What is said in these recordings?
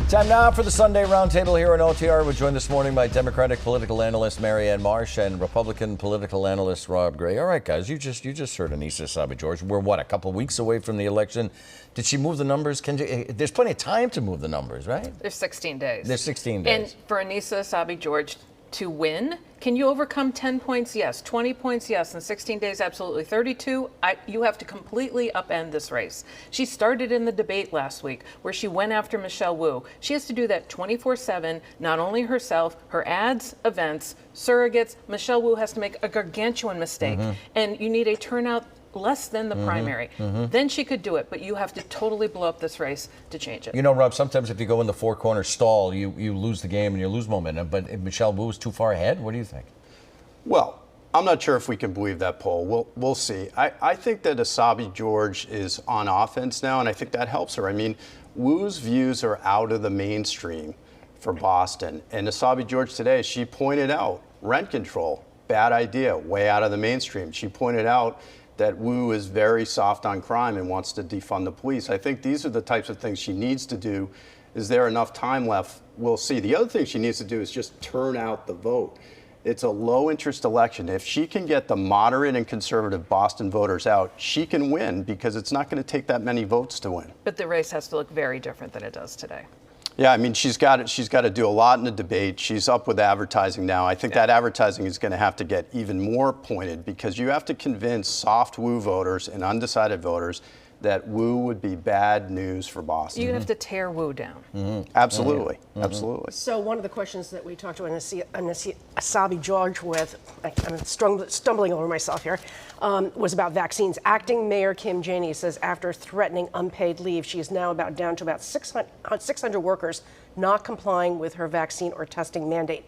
Time now for the Sunday Roundtable here on OTR. We're joined this morning by Democratic political analyst Marianne Marsh and Republican political analyst Rob Gray. All right, guys, you just heard Annissa Essaibi-George. We're, what, a couple of weeks away from the election. Did she move the numbers? There's plenty of time to move the numbers, right? There's 16 days. There's 16 days. And for Annissa Essaibi-George to win, can you overcome 10 points? Yes. 20 points? Yes. In 16 days, absolutely. 32, you have to completely upend this race. She started in the debate last week where she went after Michelle Wu. She has to do that 24/7, not only herself, her ads, events, surrogates. Michelle Wu has to make a gargantuan mistake. And you need a turnout less than the primary. Then she could do it, but you have to totally blow up this race to change it. You know, Rob, sometimes if you go in the four-corner stall, you lose the game and you lose momentum. But if Michelle Wu is too far ahead, what do you think? Well, I'm not sure if we can believe that poll. We'll see. I think that Essaibi-George is on offense now, and I think that helps her. I mean, Wu's views are out of the mainstream for Boston. And Essaibi-George today, she pointed out rent control, bad idea, way out of the mainstream. She pointed out that Wu is very soft on crime and wants to defund the police. I think these are the types of things she needs to do. Is there enough time left? We'll see. The other thing she needs to do is just turn out the vote. It's a low-interest election. If she can get the moderate and conservative Boston voters out, she can win because it's not going to take that many votes to win. But the race has to look very different than it does today. Yeah, I mean, she's got to do a lot in the debate. She's up with advertising now. I think that advertising is going to have to get even more pointed because you have to convince soft Wu voters and undecided voters that Wu would be bad news for Boston. You have to tear Wu down. Absolutely, absolutely. So one of the questions that we talked to Annissa Essaibi-George with, I'm stumbling over myself here, was about vaccines. Acting Mayor Kim Janey says after threatening unpaid leave, she is now down to about 600 workers not complying with her vaccine or testing mandate.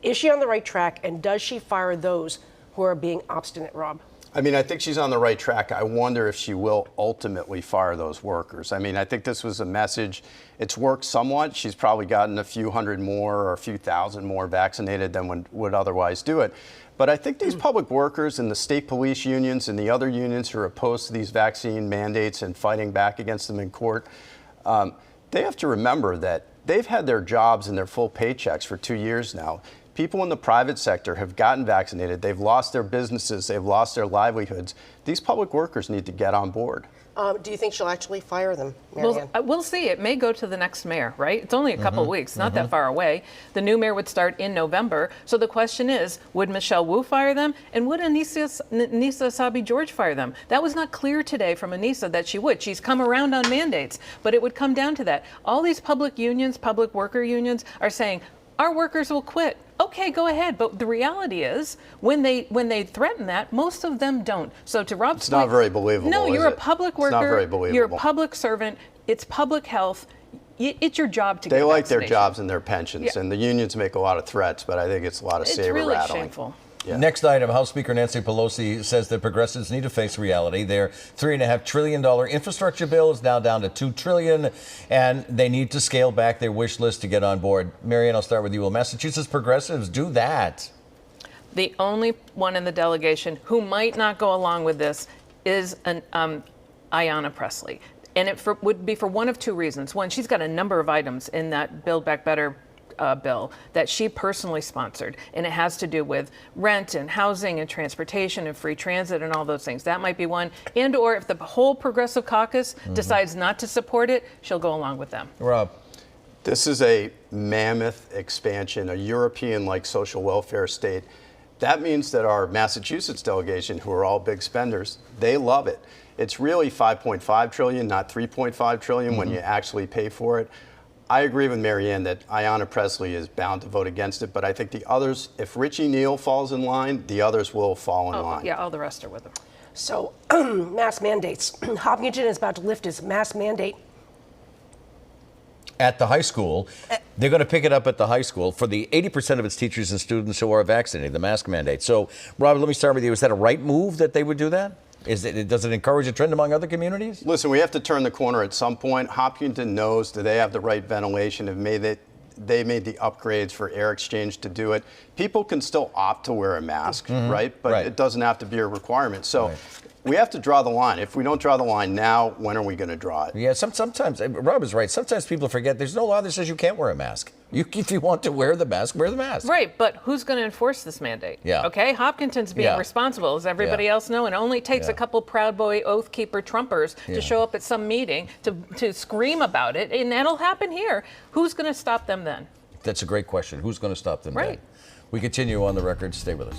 Is she on the right track, and does she fire those who are being obstinate, Rob? I mean, I think she's on the right track. I wonder if she will ultimately fire those workers. I mean, I think this was a message. It's worked somewhat. She's probably gotten a few hundred more or a few thousand more vaccinated than would otherwise do it. But I think these public workers and the state police unions and the other unions who are opposed to these vaccine mandates and fighting back against them in court, they have to remember that they've had their jobs and their full paychecks for 2 years now. People in the private sector have gotten vaccinated. They've lost their businesses. They've lost their livelihoods. These public workers need to get on board. Do you think she'll actually fire them, Marianne? We'll see. It may go to the next mayor, right? It's only a couple of weeks, not that far away. The new mayor would start in November. So the question is, would Michelle Wu fire them? And would Annissa Essaibi-George fire them? That was not clear today from Annissa that she would. She's come around on mandates, but it would come down to that. All these public unions, public worker unions are saying, our workers will quit. Okay, go ahead. But the reality is, when they threaten that, most of them don't. So to Rob's point, it's not very believable. No, is you're a it? public worker. It's not very believable. You're a public servant. It's public health. It's your job to get They like their vaccination. jobs and their pensions, and the unions make a lot of threats, but I think it's a lot of saber really rattling. Shameful. Yeah. Next item, House Speaker Nancy Pelosi says that progressives need to face reality. Their $3.5 trillion infrastructure bill is now down to $2 trillion, and they need to scale back their wish list to get on board. Marianne, I'll start with you. Will Massachusetts progressives do that? The only one in the delegation who might not go along with this is Ayanna Pressley. And it would be for one of two reasons. One, she's got a number of items in that Build Back Better bill that she personally sponsored, and it has to do with rent and housing and transportation and free transit and all those things. That might be one. And or if the whole Progressive Caucus decides not to support it, she'll go along with them. Rob. This is a mammoth expansion, a European-like social welfare state. That means that our Massachusetts delegation, who are all big spenders, they love it. It's really $5.5 trillion, not $3.5 trillion when you actually pay for it. I agree with Marianne that Ayanna Pressley is bound to vote against it, but I think the others, if Richie Neal falls in line, the others will fall in line. Yeah, all the rest are with her. So, mass mandates. Hopkinton is about to lift its mass mandate. At the high school, they're going to pick it up at the high school for the 80% of its teachers and students who are vaccinated, the mask mandate. So, Rob, let me start with you. Is that a right move that they would do that? Does it encourage a trend among other communities? Listen, we have to turn the corner at some point. Hopkinton knows that they have the right ventilation, they made the upgrades for air exchange to do it. People can still opt to wear a mask, right? But it doesn't have to be a requirement. So we have to draw the line. If we don't draw the line now, when are we going to draw it? Yeah, sometimes, Rob is right. Sometimes people forget there's no law that says you can't wear a mask. If you want to wear the mask, wear the mask. Right, but who's going to enforce this mandate? Yeah. Okay, Hopkinton's being Yeah. responsible, as everybody Yeah. else know, and it only takes Yeah. a couple Proud Boy Oath Keeper Trumpers Yeah. to show up at some meeting to scream about it, and that'll happen here. Who's going to stop them then? That's a great question. Who's going to stop them? Right. then? We continue on the record. Stay with us.